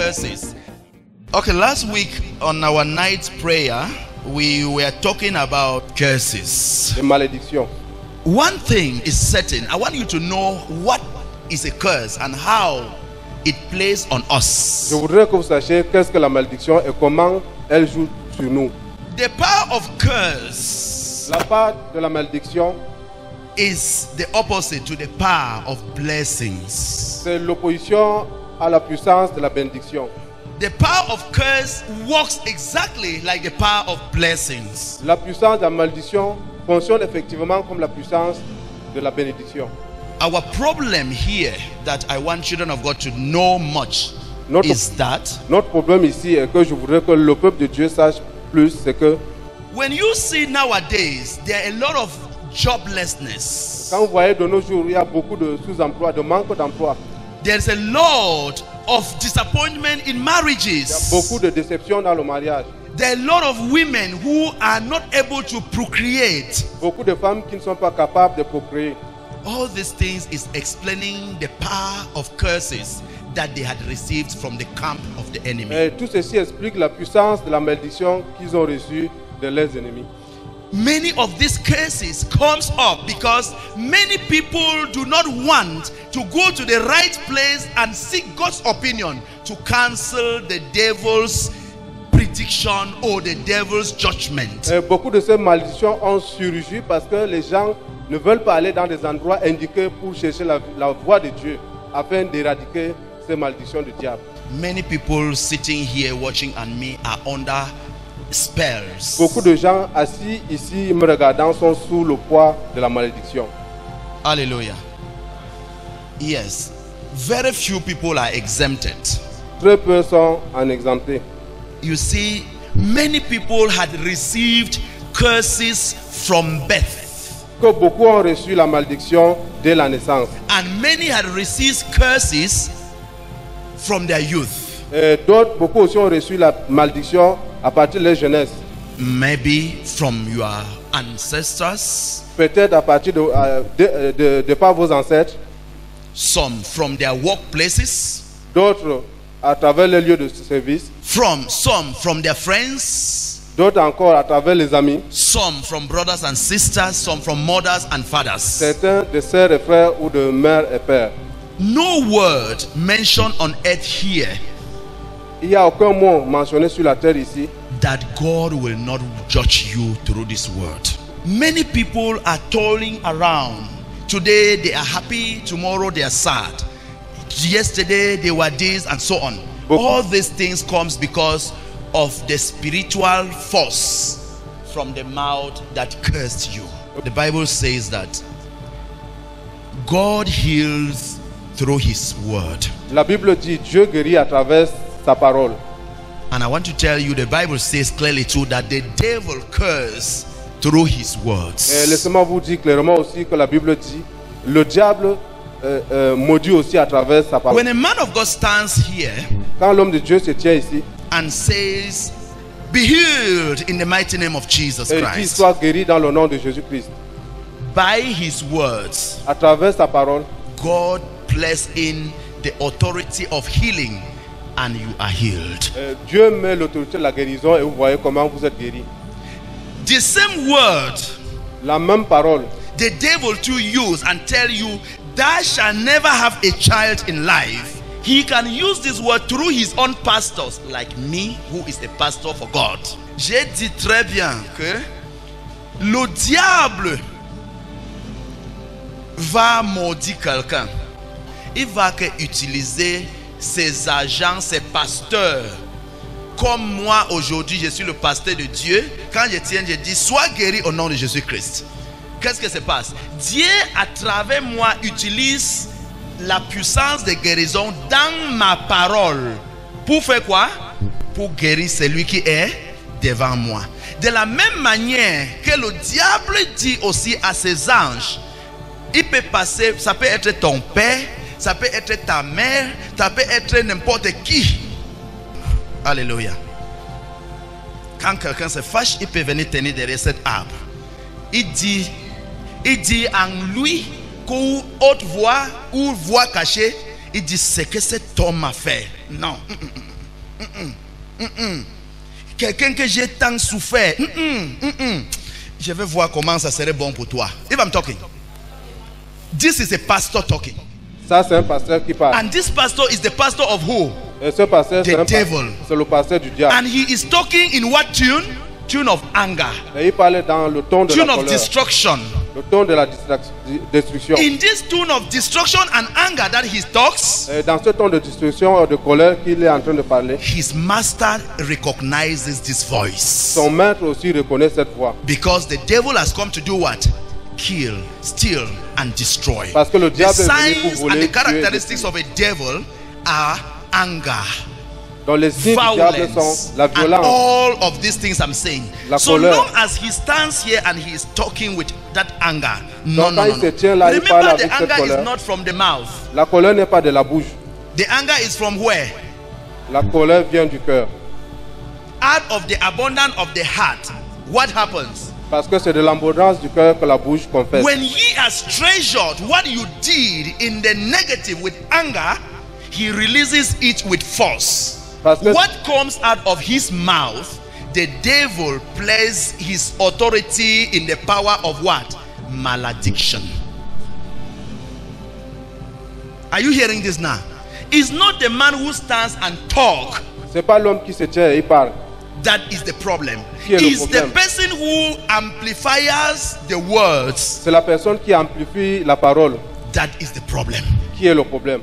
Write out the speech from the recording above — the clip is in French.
curses. Okay, last week on our night prayer, we were talking about curses. Les malédictions. One thing is certain. I want you to know what is a curse and how it plays on us. Je voudrais que vous sachiez qu'est-ce que la malédiction et comment elle joue sur nous. The power of curse La part de la malédiction, is the opposite to the power of blessings. c'est l'opposition à la puissance de la bénédiction. The power of curse works exactly like the power of blessings. La puissance de la malédiction fonctionne effectivement comme la puissance de la bénédiction. Our problem here that I want children of God to know much Notre- is that Notre problème ici est que je voudrais que le peuple de Dieu sache plus, c'est que when you see nowadays there are a lot of joblessness, quand vous voyez de nos jours, il y a beaucoup de sous-emploi, de manque d'emploi. there's a lot of disappointment in Il y a marriages. beaucoup de déceptions dans le mariage. There are a lot of women who are not able to procreate. Beaucoup de femmes qui ne sont pas capables de procréer. All these things is explaining the power of curses that they had received from the camp of the enemy. Et tout ceci explique la puissance de la malédiction qu'ils ont reçue de leurs ennemis. Many of these cases comes up because many people do not want to go to the right place and seek God's opinion to cancel the devil's prediction or the devil's judgment. Et beaucoup de ces malédictions ont surgi parce que les gens ne veulent pas aller dans des endroits indiqués pour chercher la voie de Dieu afin d'éradiquer ces malédictions du diable. Many people sitting here watching and me are under spells. Beaucoup de gens assis ici me regardant sont sous le poids de la malédiction. Hallelujah. Yes. Very few people are exempted. Très peu sont en exemptés. You see, many people had received curses from birth. Que beaucoup ont reçu la malédiction dès la naissance. And many had received curses from their youth. Et d'autres, beaucoup aussi ont reçu la malédiction à partir de leur jeunesse. Maybe from your ancestors, Peut-être à partir de par vos ancêtres. some from their workplaces, D'autres à travers les lieux de service. some from their friends, D'autres encore à travers les amis. some from brothers and sisters, some from mothers and fathers. Certains de sœurs et frères ou de mères et pères. No word mentioned on earth here Il n'y a aucun mot mentionné sur la terre ici that God will not judge you through this word. Many people are toiling around. Today they are happy, tomorrow they are sad. Yesterday they were this and so on. All these things comes because of the spiritual force from the mouth that cursed you. The Bible says that God heals through his word. La Bible dit Dieu guérit à travers sa parole. And I want to tell you, the Bible says clearly too that the devil curses through his words. Et laissez-moi vous dire clairement aussi que la Bible dit le diable maudit aussi à travers sa parole. When a man of God stands here Quand l'homme de Dieu se tient ici and says, "Be healed in the mighty name of Jesus et dit Christ," sois guéri dans le nom de Jésus-Christ, by his words, à travers sa parole, God placed in the authority of healing and you are healed. Dieu met l'autorité de la guérison et vous voyez comment vous êtes guéri. The same word La même parole, the devil to use and tell you, "Thou shall never have a child in life." He can use this word through his own pastors, like me, who is a pastor for God. J'ai dit très bien que le diable va maudire quelqu'un. Il va que utiliser ses agents, ses pasteurs. Comme moi aujourd'hui, je suis le pasteur de Dieu. Quand je tiens, je dis, sois guéri au nom de Jésus-Christ. Qu'est-ce que se passe? Dieu, à travers moi, utilise la puissance de guérison dans ma parole. Pour faire quoi? Pour guérir celui qui est devant moi. De la même manière que le diable dit aussi à ses anges, il peut passer, ça peut être ton père, ça peut être ta mère, ça peut être n'importe qui. Alléluia. Quand quelqu'un se fâche, il peut venir tenir derrière cet arbre. Il dit en lui, qu'au haute voix ou voix cachée, il dit ce que cet homme a fait. Non. Quelqu'un que j'ai tant souffert. Je vais voir comment ça serait bon pour toi. If I'm talking, this is a pastor talking. Ça, c'est un pasteur qui parle. And this pastor is the pastor of who? Et ce pasteur, The devil. c'est le pasteur du diable. And he is talking in what tune? Tune of anger. Et il parlait dans le ton de Tune la of colère, destruction. le ton de la destruction. In this tune of destruction and anger that he talks, Et dans ce ton de destruction et de colère qu'il est en train de parler, his master recognizes this voice. son maître aussi reconnaît cette voix. Because the devil has come to do what? Kill, steal, and destroy. Parce que le The diable est venu pour signs voler, and the tuer et characteristics of a devil are anger, Donc les signes du diable sont violence, la and violence. all of these things I'm saying. La So colère. long as he stands here and he is talking with that anger, no, Donc no, quand no, il se no. tient là, il parle Remember, avec the cette anger is colère. not from the mouth. La colère n'est pas de la bouche. The anger is from where? La colère vient du cœur. Out of the abundance of the heart, what happens? Parce que c'est de l'abondance du cœur que la bouche confesse. When he has treasured what you did in the negative with anger, he releases it with force. Parce que What comes out of his mouth, the devil places his authority in the power of what? Malediction. Are you hearing this now? It's not the man who stands and talk c'est pas l'homme qui se tient et il parle. that is the problem. Qui est le It's the problème? person who amplifies the words C'est la personne qui amplifie la parole that is the problem. qui est le problème.